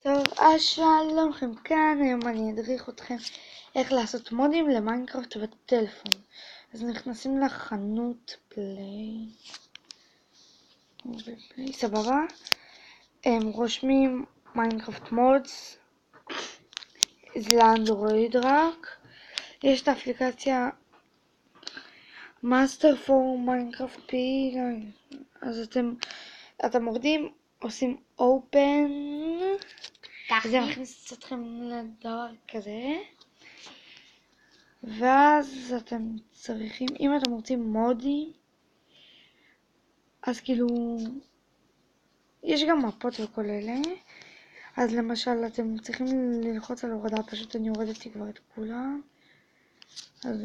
טוב, אז שלום לכם כאן, היום אני אדריך אתכם איך לעשות מודים למיינקראפט בטלפון. אז נכנסים לחנות פליי, סבבה? הם רושמים מיינקראפט מודס, זה לאנדרואיד רק. יש את האפליקציה מאסטר פור מיינקראפט פי, אז אתם מורדים, עושים open, זה מכניס אתכם לדבר כזה, ואז אתם צריכים, אם אתם רוצים מודים, אז כאילו יש גם מפות וכל אלה. אז למשל אתם צריכים ללחוץ על הורדה, פשוט אני הורדתי כבר את כולם, אז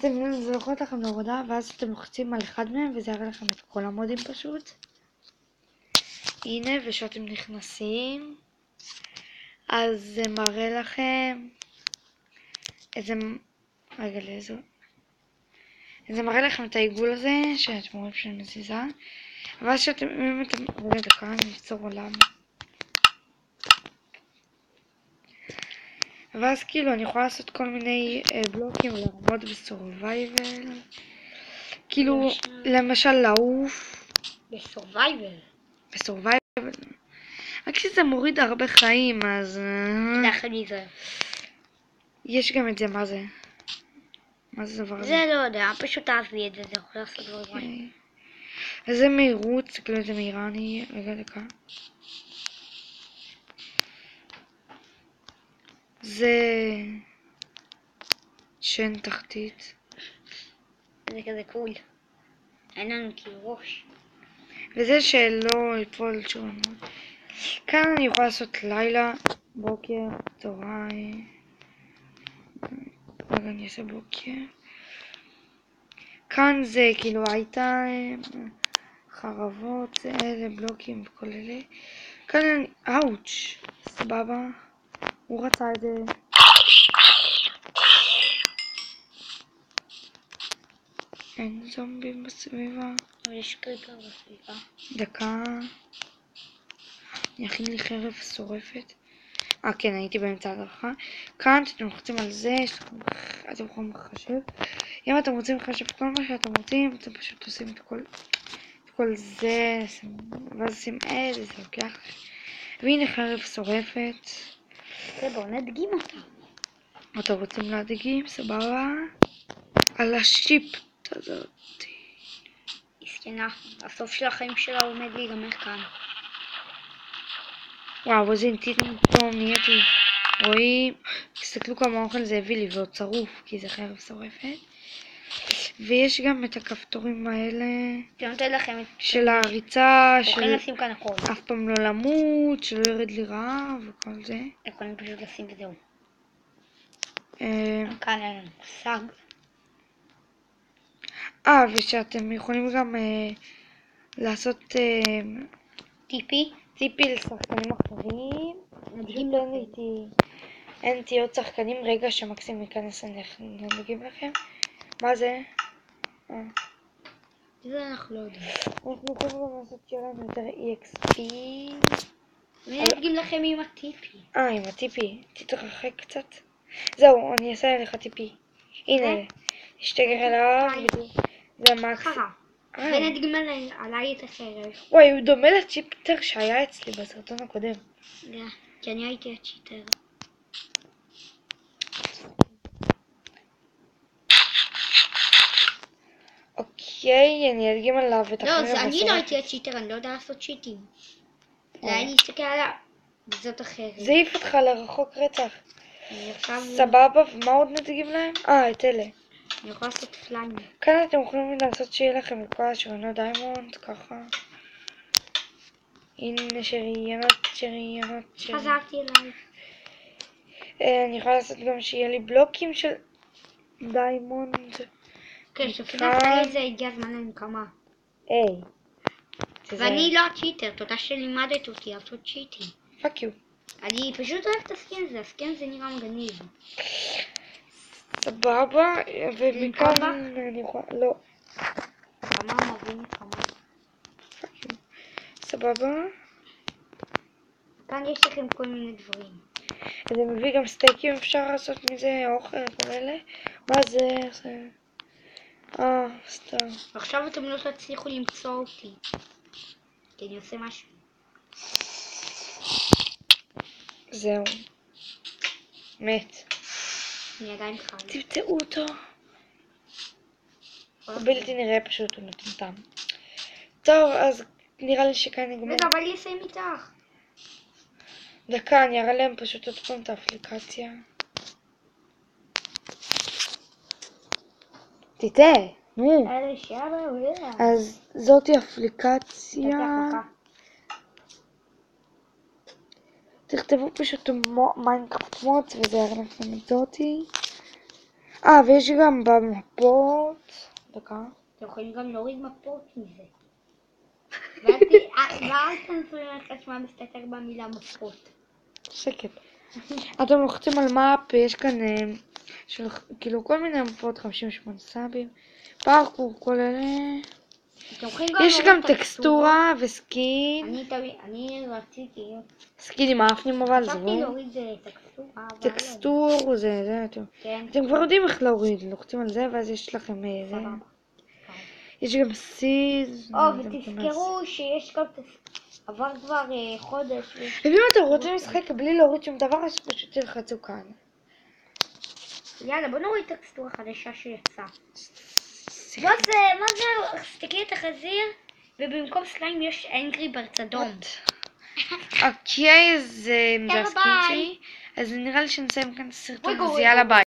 זה ללחוץ לכם להורדה, ואז אתם לוחצים על אחד מהם וזה יראה לכם את כל המודים פשוט. הנה, ושאתם נכנסים, אז זה מראה לכם איזה, רגע לאיזו, זה מראה לכם את העיגול הזה שאתם רואים שאני מזיזה, ואז שאתם, אם אתם, רגע דקה, אני אצור עולם, ואז כאילו אני יכולה לעשות כל מיני בלוקים ולעמוד בסורווייבל, כאילו למשל לעוף בסורווייבל, רק שזה מוריד הרבה חיים, אז יש גם את זה, מה זה? מה זה דבר הזה? זה לא יודע, פשוט תעזבי את זה, זה יכול לעשות דברים. אז זה מהירות, תסתכלו איזה מהירה אני, רגע דקה. זה שן תחתית. זה כזה קול. אין לנו כאילו ראש. וזה שלא יפול שרונות. כאן אני יכולה לעשות לילה, בוקר, צהריים. רגע אני אעשה בוקר. כאן זה כאילו הייתה חרבות, זה אלה בלוקים וכל אלה. כאן אני, אאוץ', סבבה. הוא רצה את זה. אין זומבים בסביבה. אבל יש קריפר בסביבה. דקה. אני אכין לי חרב שורפת. כן, הייתי באמצע הדרכה. כאן אתם לוחצים על זה, אתם יכולים לחשב. אם אתם רוצים לחשב כל מה שאתם רוצים, אתם פשוט עושים את כל זה, ואז עושים זה לוקח. והנה חרב שורפת. בואו נדגים אותה. אתם רוצים להדגים, סבבה? על השיפט הזאת. מסכנה, הסוף של החיים שלה עומד להיגמר כאן. וואו, איזה אינטית פתאום נהייתי. רואים? תסתכלו כמה אוכל זה הביא לי, ועוד צרוף, כי זה חרב שורפת. ויש גם את הכפתורים האלה זה נותן לכם את של הריצה, יכולים לשים כאן הכל. אף פעם לא למות, שלא ירד לי רעב וכל זה. יכולים פשוט לשים וזהו. כאן אין לנו מושג. ושאתם יכולים גם לעשות טיפי לשחקנים אחרים. אין איתי עוד שחקנים, רגע שמקסים ייכנס נדגים לכם. מה זה? זה אנחנו לא יודעים. אנחנו יכולים גם לעשות שיהיה לנו יותר EXP. ונדגים לכם עם הטיפי. עם הטיפי, תתרחק קצת. זהו, אני אעשה לך טיפי. הנה, השתגר עליו. זה המקס. ונדגים עליי את החרב. וואי, הוא דומה לצ'יפטר שהיה אצלי בסרטון הקודם. כי אני הייתי הצ'יטר. אוקיי, אני אדגים עליו את החרב. לא, אני לא הייתי הצ'יטר, אני לא יודע לעשות צ'יטים. זה היה להסתכל עליו, וזאת אחרת. זה העיף אותך לרחוק רצח. סבבה, ומה עוד נדגים להם? את אלה. אני יכולה לעשות פליים. כאן אתם יכולים לעשות שיהיה לכם את כל השריונות דיימונד, ככה. הנה שריינות. חזרתי אליי. אני יכולה לעשות גם שיהיה לי בלוקים של דיימונד. כן, שפנה את זה הגיע הזמן לנקמה. ואני לא הצ'יטר, תודה שלימדת אותי לעשות צ'יטים. פאק יו. אני פשוט אוהבת את הסקן הזה, הסקן זה נראה מגניב. סבבה, ומכאן אני יכולה, לא. כמה מבין כמה. סבבה. כאן יש לכם כל מיני דברים. זה מביא גם סטייקים, אפשר לעשות מזה אוכל, כל אלה. מה זה? סתם. עכשיו אתם לא תצליחו למצוא אותי. כי אני עושה משהו. זהו. מת. אני עדיין חי. תמצאו אותו. הוא בלתי נראה פשוט, הוא מטומטם. טוב, אז נראה לי שכאן נגמר. רגע, אבל אני אסיים איתך. דקה, אני אראה להם פשוט עוד פעם את האפליקציה. תתאה, נו. אז זאתי אפליקציה. תכתבו פשוט מיינקראפט מודס וזה יראה לכם את זאתי. ויש גם במפות. דקה. אתם יכולים גם להוריד מפות מזה. ואל תנסו לנחש מה מסתתר במילה מפות. שקט. אתם לוחצים על מאפ, יש כאן כאילו כל מיני מפות, 58 סאבים, פארקור, כל אלה. יש גם טקסטורה וסקין. אני רציתי. סקין עם האפנים אבל זה חשבתי להוריד טקסטורה. טקסטור זה אתם כבר יודעים איך להוריד, לוחצים על זה ואז יש לכם זה. יש גם סיז. ותזכרו שיש גם עבר כבר חודש. אם אתם רוצים לשחק בלי להוריד שום דבר אז פשוט תלחצו כאן. יאללה בוא נוריד טקסטורה חדשה שיצאה. מה זה? תסתכלי את החזיר ובמקום סליים יש אנגרי ברדס אדום. אוקיי, אז זה הסקין שלי. אז נראה לי שנסיים כאן את הסרטון. אז יאללה ביי.